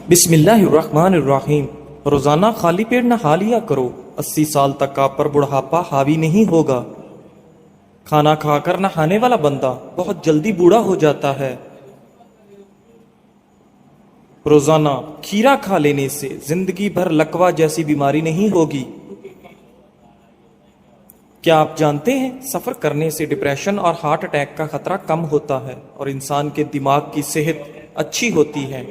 بسم اللہ الرحمن الرحیم۔ روزانہ خالی پیٹ نہا لیا کرو، 80 سال تک آپ پر بڑھاپا حاوی نہیں ہوگا۔ کھانا کھا کر نہانے والا بندہ بہت جلدی بوڑھا ہو جاتا ہے۔ روزانہ کھیرا کھا لینے سے زندگی بھر لکوا جیسی بیماری نہیں ہوگی۔ کیا آپ جانتے ہیں سفر کرنے سے ڈپریشن اور ہارٹ اٹیک کا خطرہ کم ہوتا ہے اور انسان کے دماغ کی صحت اچھی ہوتی ہے۔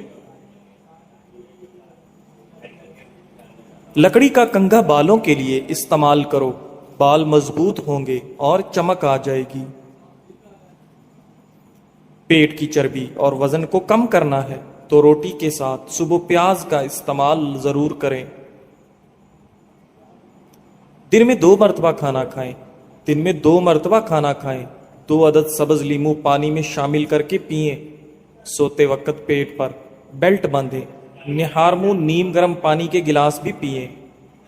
لکڑی کا کنگھا بالوں کے لیے استعمال کرو، بال مضبوط ہوں گے اور چمک آ جائے گی۔ پیٹ کی چربی اور وزن کو کم کرنا ہے تو روٹی کے ساتھ صبح پیاز کا استعمال ضرور کریں۔ دن میں 2 مرتبہ کھانا کھائیں۔ دن میں 2 مرتبہ کھانا کھائیں۔ 2 عدد سبز لیموں پانی میں شامل کر کے پئیں۔ سوتے وقت پیٹ پر بیلٹ باندھیں۔ نہار منہ نیم گرم پانی کے گلاس بھی پئیں۔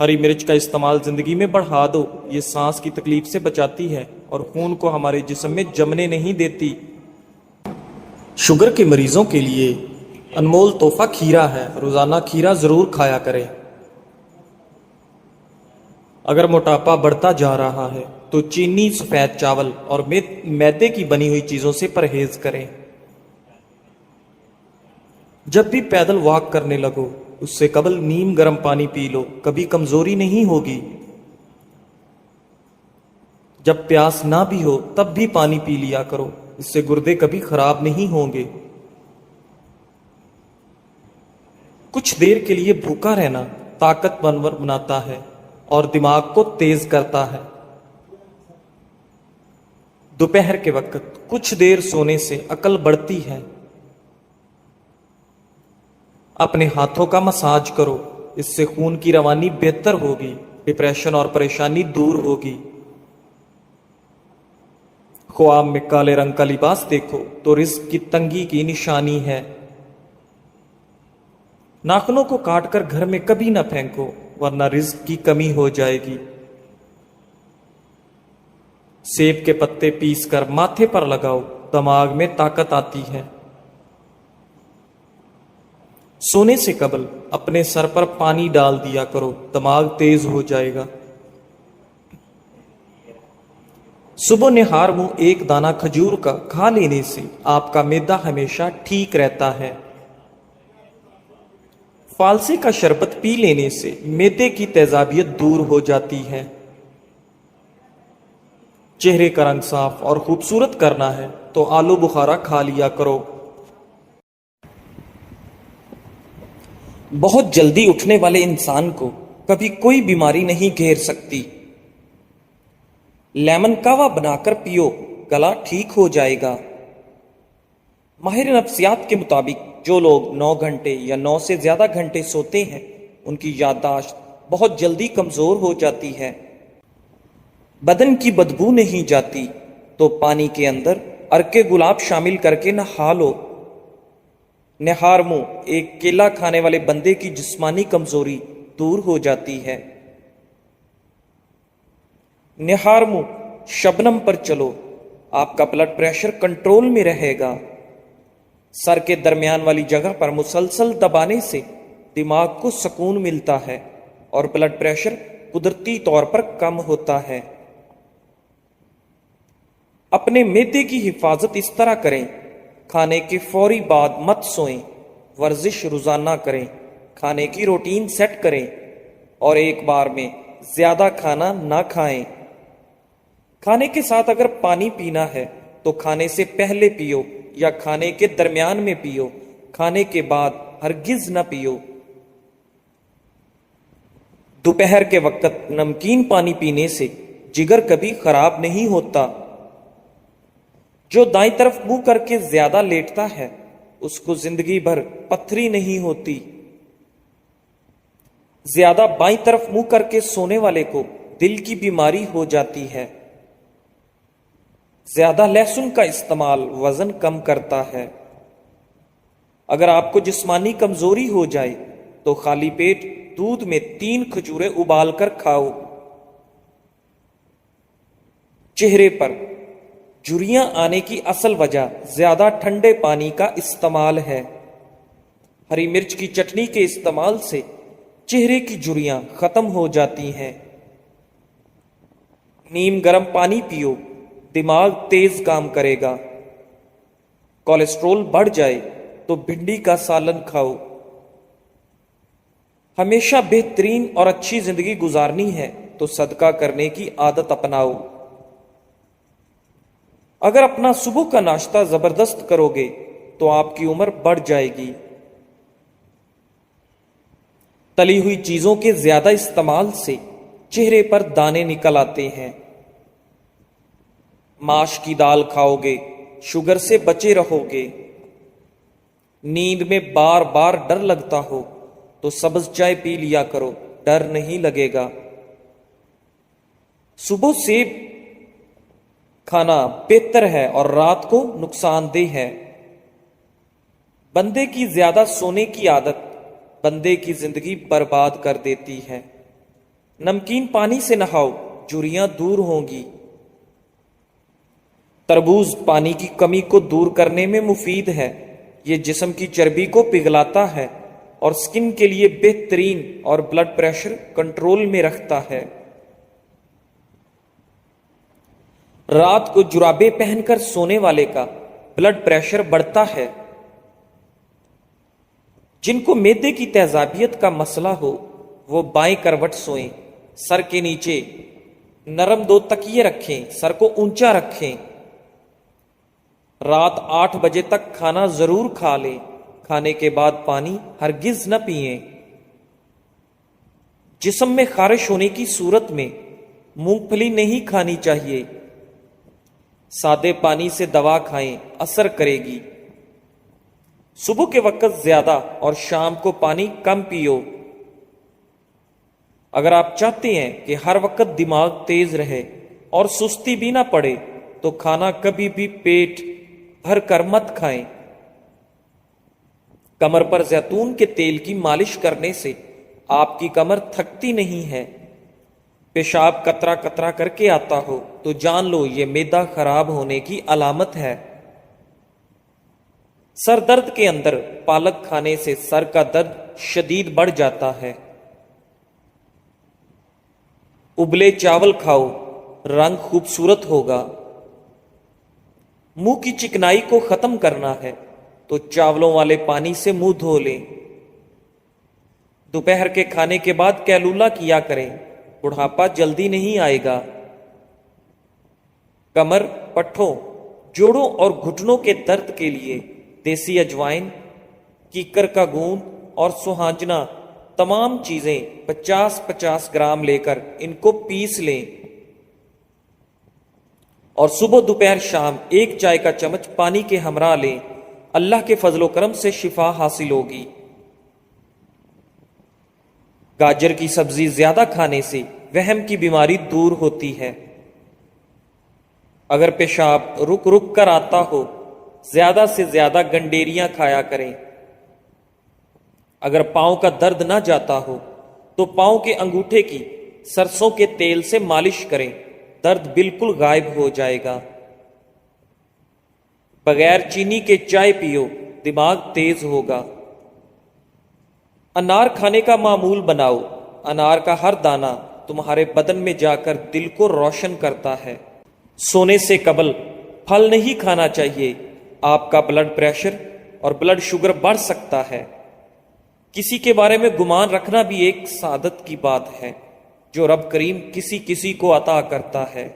ہری مرچ کا استعمال زندگی میں بڑھا دو، یہ سانس کی تکلیف سے بچاتی ہے اور خون کو ہمارے جسم میں جمنے نہیں دیتی۔ شوگر کے مریضوں کے لیے انمول تحفہ کھیرا ہے، روزانہ کھیرا ضرور کھایا کریں۔ اگر موٹاپا بڑھتا جا رہا ہے تو چینی، سفید چاول اور میدے کی بنی ہوئی چیزوں سے پرہیز کریں۔ جب بھی پیدل واک کرنے لگو اس سے قبل نیم گرم پانی پی لو، کبھی کمزوری نہیں ہوگی۔ جب پیاس نہ بھی ہو تب بھی پانی پی لیا کرو، اس سے گردے کبھی خراب نہیں ہوں گے۔ کچھ دیر کے لیے بھوکا رہنا طاقتور بناتا ہے اور دماغ کو تیز کرتا ہے۔ دوپہر کے وقت کچھ دیر سونے سے عقل بڑھتی ہے۔ اپنے ہاتھوں کا مساج کرو، اس سے خون کی روانی بہتر ہوگی، ڈپریشن اور پریشانی دور ہوگی۔ خواب میں کالے رنگ کا لباس دیکھو تو رزق کی تنگی کی نشانی ہے۔ ناخنوں کو کاٹ کر گھر میں کبھی نہ پھینکو ورنہ رزق کی کمی ہو جائے گی۔ سیب کے پتے پیس کر ماتھے پر لگاؤ، دماغ میں طاقت آتی ہے۔ سونے سے قبل اپنے سر پر پانی ڈال دیا کرو، دماغ تیز ہو جائے گا۔ صبح نہار منہ 1 دانہ کھجور کا کھا لینے سے آپ کا معدہ ہمیشہ ٹھیک رہتا ہے۔ فالسے کا شربت پی لینے سے معدے کی تیزابیت دور ہو جاتی ہے۔ چہرے کا رنگ صاف اور خوبصورت کرنا ہے تو آلو بخارا کھا لیا کرو۔ بہت جلدی اٹھنے والے انسان کو کبھی کوئی بیماری نہیں گھیر سکتی۔ لیمن کہوہ بنا کر پیو، گلا ٹھیک ہو جائے گا۔ ماہر نفسیات کے مطابق جو لوگ 9 گھنٹے یا 9 سے زیادہ گھنٹے سوتے ہیں ان کی یادداشت بہت جلدی کمزور ہو جاتی ہے۔ بدن کی بدبو نہیں جاتی تو پانی کے اندر عرق گلاب شامل کر کے نہا لو۔ نہار منہ ایک کیلا کھانے والے بندے کی جسمانی کمزوری دور ہو جاتی ہے۔ نہار منہ شبنم پر چلو، آپ کا بلڈ پریشر کنٹرول میں رہے گا۔ سر کے درمیان والی جگہ پر مسلسل دبانے سے دماغ کو سکون ملتا ہے اور بلڈ پریشر قدرتی طور پر کم ہوتا ہے۔ اپنے معدے کی حفاظت اس طرح کریں، کھانے کے فوری بعد مت سوئیں، ورزش روزانہ کریں، کھانے کی روٹین سیٹ کریں اور ایک بار میں زیادہ کھانا نہ کھائیں۔ کھانے کے ساتھ اگر پانی پینا ہے تو کھانے سے پہلے پیو یا کھانے کے درمیان میں پیو، کھانے کے بعد ہرگز نہ پیو۔ دوپہر کے وقت نمکین پانی پینے سے جگر کبھی خراب نہیں ہوتا۔ جو دائیں طرف منہ کر کے زیادہ لیٹتا ہے اس کو زندگی بھر پتھری نہیں ہوتی۔ زیادہ بائیں طرف منہ کر کے سونے والے کو دل کی بیماری ہو جاتی ہے۔ زیادہ لہسن کا استعمال وزن کم کرتا ہے۔ اگر آپ کو جسمانی کمزوری ہو جائے تو خالی پیٹ دودھ میں 3 کھجوریں ابال کر کھاؤ۔ چہرے پر جھریاں آنے کی اصل وجہ زیادہ ٹھنڈے پانی کا استعمال ہے۔ ہری مرچ کی چٹنی کے استعمال سے چہرے کی جھریاں ختم ہو جاتی ہیں۔ نیم گرم پانی پیو، دماغ تیز کام کرے گا۔ کولیسٹرول بڑھ جائے تو بھنڈی کا سالن کھاؤ۔ ہمیشہ بہترین اور اچھی زندگی گزارنی ہے تو صدقہ کرنے کی عادت اپناؤ۔ اگر اپنا صبح کا ناشتہ زبردست کرو گے تو آپ کی عمر بڑھ جائے گی۔ تلی ہوئی چیزوں کے زیادہ استعمال سے چہرے پر دانے نکل آتے ہیں۔ ماش کی دال کھاؤ گے، شوگر سے بچے رہو گے۔ نیند میں بار بار ڈر لگتا ہو تو سبز چائے پی لیا کرو، ڈر نہیں لگے گا۔ صبح سیب کھانا بہتر ہے اور رات کو نقصان دہ ہے۔ بندے کی زیادہ سونے کی عادت بندے کی زندگی برباد کر دیتی ہے۔ نمکین پانی سے نہاؤ، جھریاں دور ہوں گی۔ تربوز پانی کی کمی کو دور کرنے میں مفید ہے۔ یہ جسم کی چربی کو پگھلاتا ہے اور سکن کے لیے بہترین اور بلڈ پریشر کنٹرول میں رکھتا ہے۔ رات کو جرابیں پہن کر سونے والے کا بلڈ پریشر بڑھتا ہے۔ جن کو معدے کی تیزابیت کا مسئلہ ہو وہ بائیں کروٹ سوئیں، سر کے نیچے نرم 2 تکیے رکھیں، سر کو اونچا رکھیں۔ رات 8 بجے تک کھانا ضرور کھا لیں۔ کھانے کے بعد پانی ہرگز نہ پئیں۔ جسم میں خارش ہونے کی صورت میں مونگ پھلی نہیں کھانی چاہیے۔ سادے پانی سے دوا کھائیں، اثر کرے گی۔ صبح کے وقت زیادہ اور شام کو پانی کم پیو۔ اگر آپ چاہتے ہیں کہ ہر وقت دماغ تیز رہے اور سستی بھی نہ پڑے تو کھانا کبھی بھی پیٹ بھر کر مت کھائیں۔ کمر پر زیتون کے تیل کی مالش کرنے سے آپ کی کمر تھکتی نہیں ہے۔ پیشاب قطرہ قطرہ کر کے آتا ہو تو جان لو یہ معدہ خراب ہونے کی علامت ہے۔ سر درد کے اندر پالک کھانے سے سر کا درد شدید بڑھ جاتا ہے۔ ابلے چاول کھاؤ، رنگ خوبصورت ہوگا۔ منہ کی چکنائی کو ختم کرنا ہے تو چاولوں والے پانی سے منہ دھو لیں۔ دوپہر کے کھانے کے بعد کیلولا کیا کریں، بڑھاپا جلدی نہیں آئے گا۔ کمر، پٹھوں، جوڑوں اور گھٹنوں کے درد کے لیے دیسی اجوائن، کیکر کا گوند اور سوہانجنا تمام چیزیں 50-50 گرام لے کر ان کو پیس لیں اور صبح دوپہر شام 1 چائے کا چمچ پانی کے ہمراہ لیں۔ اللہ کے فضل و کرم سے شفا حاصل ہوگی۔ گاجر کی سبزی زیادہ کھانے سے وہم کی بیماری دور ہوتی ہے۔ اگر پیشاب رک رک کر آتا ہو زیادہ سے زیادہ گنڈیریاں کھایا کریں۔ اگر پاؤں کا درد نہ جاتا ہو تو پاؤں کے انگوٹھے کی سرسوں کے تیل سے مالش کریں، درد بالکل غائب ہو جائے گا۔ بغیر چینی کے چائے پیو، دماغ تیز ہوگا۔ انار کھانے کا معمول بناؤ۔ انار کا ہر دانہ تمہارے بدن میں جا کر دل کو روشن کرتا ہے۔ سونے سے قبل پھل نہیں کھانا چاہیے، آپ کا بلڈ پریشر اور بلڈ شوگر بڑھ سکتا ہے۔ کسی کے بارے میں گمان رکھنا بھی ایک سعادت کی بات ہے جو رب کریم کسی کسی کو عطا کرتا ہے۔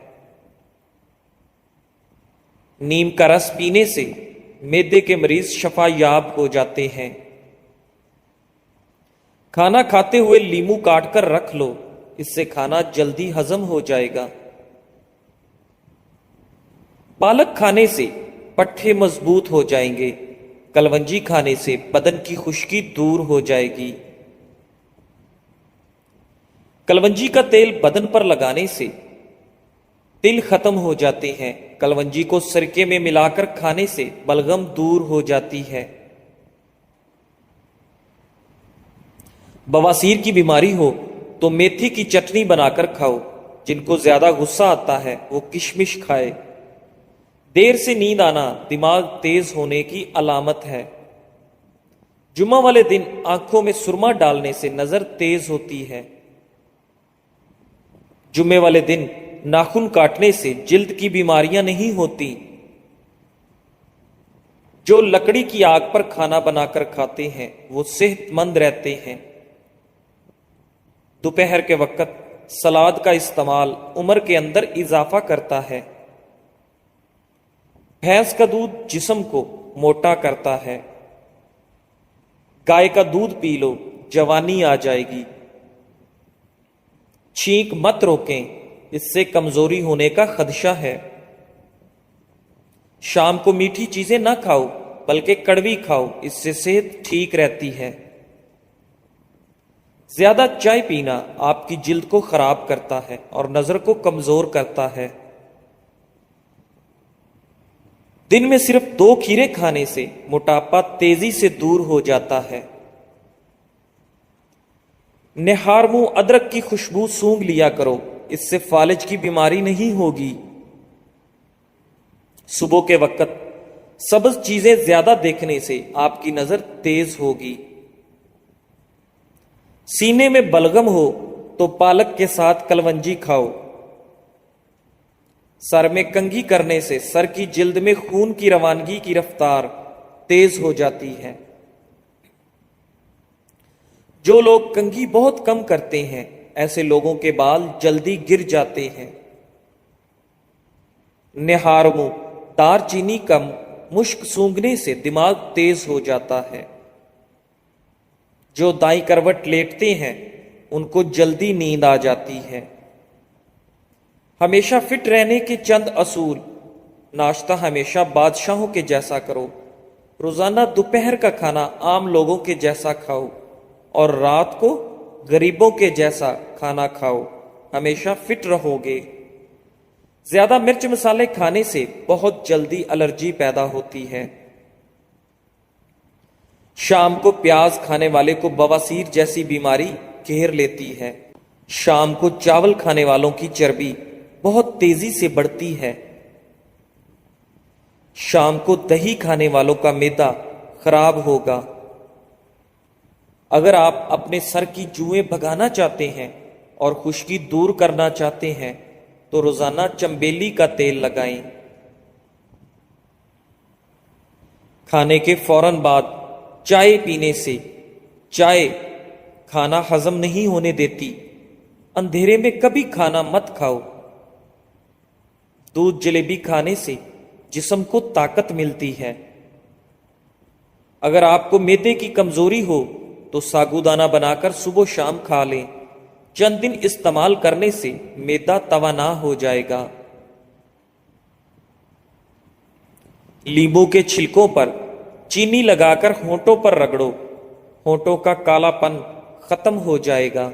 نیم کا رس پینے سے معدے کے مریض شفا یاب ہو جاتے ہیں۔ کھانا کھاتے ہوئے لیمو کاٹ کر رکھ لو، اس سے کھانا جلدی ہضم ہو جائے گا۔ پالک کھانے سے پٹھے مضبوط ہو جائیں گے۔ کلونجی کھانے سے بدن کی خشکی دور ہو جائے گی۔ کلونجی کا تیل بدن پر لگانے سے تل ختم ہو جاتے ہیں۔ کلونجی کو سرکے میں ملا کر کھانے سے بلغم دور ہو جاتی ہے۔ بواسیر کی بیماری ہو تو میتھی کی چٹنی بنا کر کھاؤ۔ جن کو زیادہ غصہ آتا ہے وہ کشمش کھائے۔ دیر سے نیند آنا دماغ تیز ہونے کی علامت ہے۔ جمعہ والے دن آنکھوں میں سرما ڈالنے سے نظر تیز ہوتی ہے۔ جمعے والے دن ناخن کاٹنے سے جلد کی بیماریاں نہیں ہوتی۔ جو لکڑی کی آگ پر کھانا بنا کر کھاتے ہیں وہ صحت مند رہتے ہیں۔ دوپہر کے وقت سلاد کا استعمال عمر کے اندر اضافہ کرتا ہے۔ بھینس کا دودھ جسم کو موٹا کرتا ہے۔ گائے کا دودھ پی لو، جوانی آ جائے گی۔ چھینک مت روکیں، اس سے کمزوری ہونے کا خدشہ ہے۔ شام کو میٹھی چیزیں نہ کھاؤ بلکہ کڑوی کھاؤ، اس سے صحت ٹھیک رہتی ہے۔ زیادہ چائے پینا آپ کی جلد کو خراب کرتا ہے اور نظر کو کمزور کرتا ہے۔ دن میں صرف 2 کھیرے کھانے سے موٹاپا تیزی سے دور ہو جاتا ہے۔ نہار منہ ادرک کی خوشبو سونگھ لیا کرو، اس سے فالج کی بیماری نہیں ہوگی۔ صبح کے وقت سبز چیزیں زیادہ دیکھنے سے آپ کی نظر تیز ہوگی۔ سینے میں بلغم ہو تو پالک کے ساتھ کلونجی کھاؤ۔ سر میں کنگھی کرنے سے سر کی جلد میں خون کی روانگی کی رفتار تیز ہو جاتی ہے۔ جو لوگ کنگھی بہت کم کرتے ہیں ایسے لوگوں کے بال جلدی گر جاتے ہیں۔ نہار منہ دار چینی کم مشک سونگھنے سے دماغ تیز ہو جاتا ہے۔ جو دائیں کروٹ لیٹتے ہیں ان کو جلدی نیند آ جاتی ہے۔ ہمیشہ فٹ رہنے کے چند اصول: ناشتہ ہمیشہ بادشاہوں کے جیسا کرو، روزانہ دوپہر کا کھانا عام لوگوں کے جیسا کھاؤ اور رات کو غریبوں کے جیسا کھانا کھاؤ، ہمیشہ فٹ رہو گے۔ زیادہ مرچ مسالے کھانے سے بہت جلدی الرجی پیدا ہوتی ہے۔ شام کو پیاز کھانے والے کو بواسیر جیسی بیماری گھیر لیتی ہے۔ شام کو چاول کھانے والوں کی چربی بہت تیزی سے بڑھتی ہے۔ شام کو دہی کھانے والوں کا معدہ خراب ہوگا۔ اگر آپ اپنے سر کی جوئیں بھگانا چاہتے ہیں اور خشکی دور کرنا چاہتے ہیں تو روزانہ چنبیلی کا تیل لگائیں۔ کھانے کے فوراً بعد چائے پینے سے چائے کھانا ہضم نہیں ہونے دیتی۔ اندھیرے میں کبھی کھانا مت کھاؤ۔ دودھ جلیبی کھانے سے جسم کو طاقت ملتی ہے۔ اگر آپ کو معدے کی کمزوری ہو تو ساگودانہ بنا کر صبح و شام کھا لیں۔ چند دن استعمال کرنے سے معدہ توانا ہو جائے گا۔ لیموں کے چھلکوں پر چینی لگا کر ہونٹوں پر رگڑو، ہونٹوں کا کالا پن ختم ہو جائے گا۔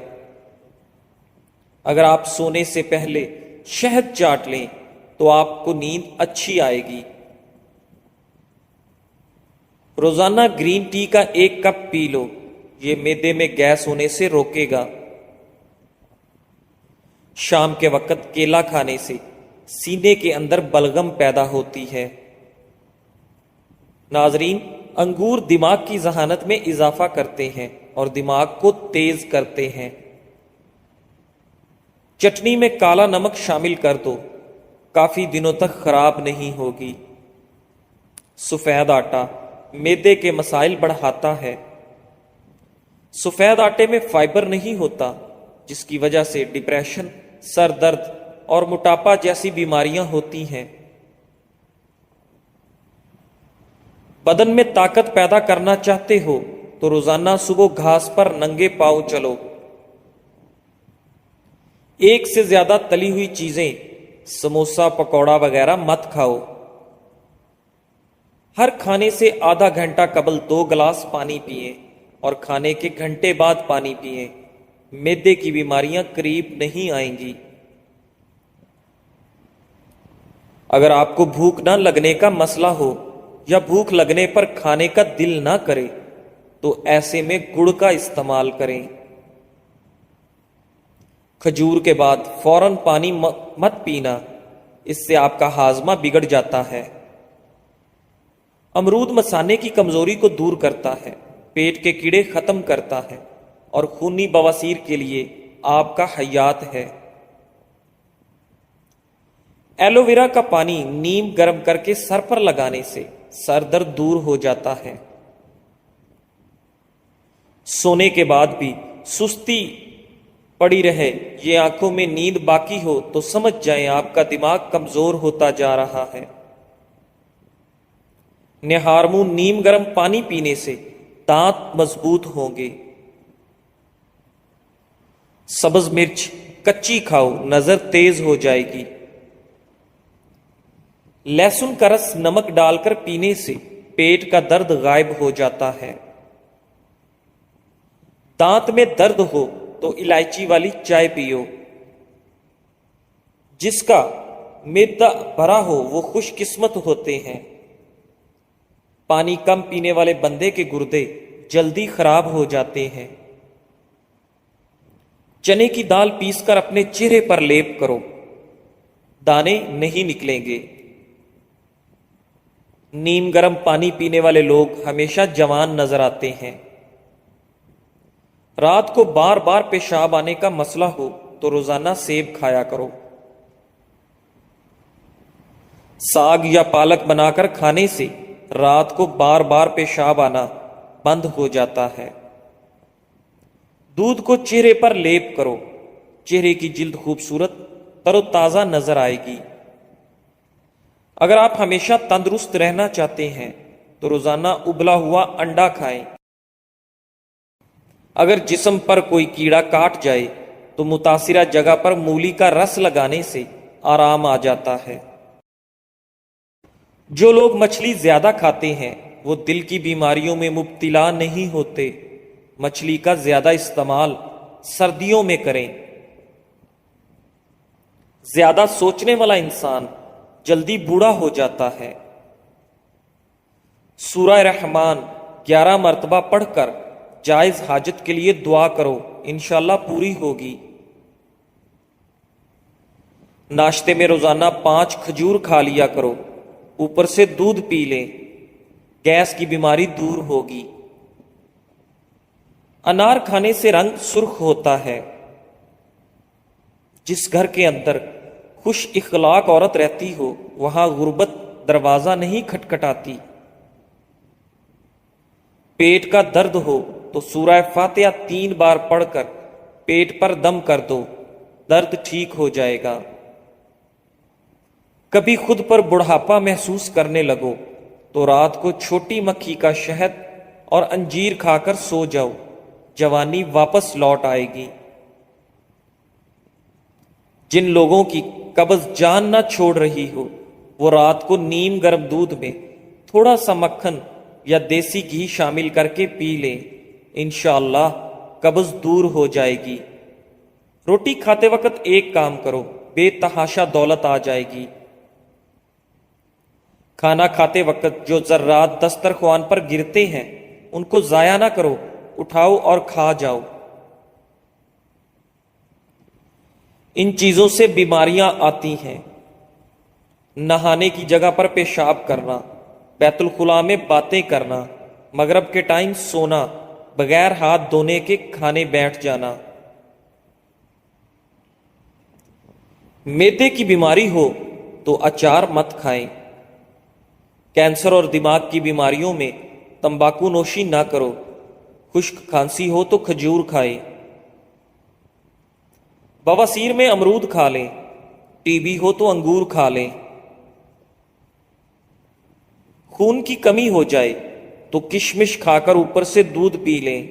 اگر آپ سونے سے پہلے شہد چاٹ لیں تو آپ کو نیند اچھی آئے گی۔ روزانہ گرین ٹی کا 1 کپ پی لو، یہ معدے میں گیس ہونے سے روکے گا۔ شام کے وقت کیلا کھانے سے سینے کے اندر بلغم پیدا ہوتی ہے۔ ناظرین، انگور دماغ کی ذہانت میں اضافہ کرتے ہیں اور دماغ کو تیز کرتے ہیں۔ چٹنی میں کالا نمک شامل کر دو، کافی دنوں تک خراب نہیں ہوگی۔ سفید آٹا معدے کے مسائل بڑھاتا ہے۔ سفید آٹے میں فائبر نہیں ہوتا، جس کی وجہ سے ڈپریشن، سر درد اور موٹاپا جیسی بیماریاں ہوتی ہیں۔ بدن میں طاقت پیدا کرنا چاہتے ہو تو روزانہ صبح گھاس پر ننگے پاؤں چلو۔ 1 سے زیادہ تلی ہوئی چیزیں، سموسا، پکوڑا وغیرہ مت کھاؤ۔ ہر کھانے سے آدھا گھنٹہ قبل 2 گلاس پانی پئیں اور کھانے کے گھنٹے بعد پانی پئیں۔ معدے کی بیماریاں قریب نہیں آئیں گی۔ اگر آپ کو بھوک نہ لگنے کا مسئلہ ہو یا بھوک لگنے پر کھانے کا دل نہ کرے تو ایسے میں گڑ کا استعمال کریں۔ کھجور کے بعد فوراً پانی مت پینا، اس سے آپ کا ہاضمہ بگڑ جاتا ہے۔ امرود مثانے کی کمزوری کو دور کرتا ہے۔ پیٹ کے کیڑے ختم کرتا ہے اور خونی بواسیر کے لیے آپ کا حیات ہے۔ ایلو ویرا کا پانی نیم گرم کر کے سر پر لگانے سے سر درد دور ہو جاتا ہے۔ سونے کے بعد بھی سستی پڑی رہے، یہ آنکھوں میں نیند باقی ہو تو سمجھ جائیں آپ کا دماغ کمزور ہوتا جا رہا ہے۔ نہار منہ نیم گرم پانی پینے سے دانت مضبوط ہوں گے۔ سبز مرچ کچی کھاؤ، نظر تیز ہو جائے گی۔ لہسن کا رس نمک ڈال کر پینے سے پیٹ کا درد غائب ہو جاتا ہے۔ دانت میں درد ہو تو الائچی والی چائے پیو۔ جس کا معدہ بھرا ہو وہ خوش قسمت ہوتے ہیں۔ پانی کم پینے والے بندے کے گردے جلدی خراب ہو جاتے ہیں۔ چنے کی دال پیس کر اپنے چہرے پر لیپ کرو، دانے نہیں نکلیں گے۔ نیم گرم پانی پینے والے لوگ ہمیشہ جوان نظر آتے ہیں۔ رات کو بار بار پیشاب آنے کا مسئلہ ہو تو روزانہ سیب کھایا کرو۔ ساگ یا پالک بنا کر کھانے سے رات کو بار بار پیشاب آنا بند ہو جاتا ہے۔ دودھ کو چہرے پر لیپ کرو، چہرے کی جلد خوبصورت تر و تازہ نظر آئے گی۔ اگر آپ ہمیشہ تندرست رہنا چاہتے ہیں تو روزانہ ابلا ہوا انڈا کھائیں۔ اگر جسم پر کوئی کیڑا کاٹ جائے تو متاثرہ جگہ پر مولی کا رس لگانے سے آرام آ جاتا ہے۔ جو لوگ مچھلی زیادہ کھاتے ہیں وہ دل کی بیماریوں میں مبتلا نہیں ہوتے۔ مچھلی کا زیادہ استعمال سردیوں میں کریں۔ زیادہ سوچنے والا انسان جلدی بوڑھا ہو جاتا ہے۔ سورہ رحمان 11 مرتبہ پڑھ کر جائز حاجت کے لیے دعا کرو، انشاءاللہ پوری ہوگی۔ ناشتے میں روزانہ 5 کھجور کھا لیا کرو، اوپر سے دودھ پی لیں، گیس کی بیماری دور ہوگی۔ انار کھانے سے رنگ سرخ ہوتا ہے۔ جس گھر کے اندر خوش اخلاق عورت رہتی ہو وہاں غربت دروازہ نہیں کھٹکھٹاتی۔ پیٹ کا درد ہو تو سورہ فاتحہ 3 بار پڑھ کر پیٹ پر دم کر دو، درد ٹھیک ہو جائے گا۔ کبھی خود پر بڑھاپا محسوس کرنے لگو تو رات کو چھوٹی مکھی کا شہد اور انجیر کھا کر سو جاؤ، جوانی واپس لوٹ آئے گی۔ جن لوگوں کی قبض جان نہ چھوڑ رہی ہو وہ رات کو نیم گرم دودھ میں تھوڑا سا مکھن یا دیسی گھی شامل کر کے پی لیں، انشاءاللہ قبض دور ہو جائے گی۔ روٹی کھاتے وقت ایک کام کرو، بے تحاشا دولت آ جائے گی۔ کھانا کھاتے وقت جو ذرات دسترخوان پر گرتے ہیں ان کو ضائع نہ کرو، اٹھاؤ اور کھا جاؤ۔ ان چیزوں سے بیماریاں آتی ہیں۔ نہانے کی جگہ پر پیشاب کرنا، بیت الخلاء میں باتیں کرنا، مغرب کے ٹائم سونا، بغیر ہاتھ دھونے کے کھانے بیٹھ جانا۔ معدے کی بیماری ہو تو اچار مت کھائیں۔ کینسر اور دماغ کی بیماریوں میں تمباکو نوشی نہ کرو۔ خشک کھانسی ہو تو کھجور کھائیں۔ بواسیر میں امرود کھا لیں، ٹی بی ہو تو انگور کھا لیں۔ خون کی کمی ہو جائے تو کشمش کھا کر اوپر سے دودھ پی لیں۔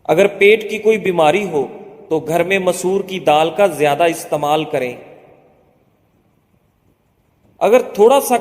اگر پیٹ کی کوئی بیماری ہو تو گھر میں مسور کی دال کا زیادہ استعمال کریں۔ اگر تھوڑا سا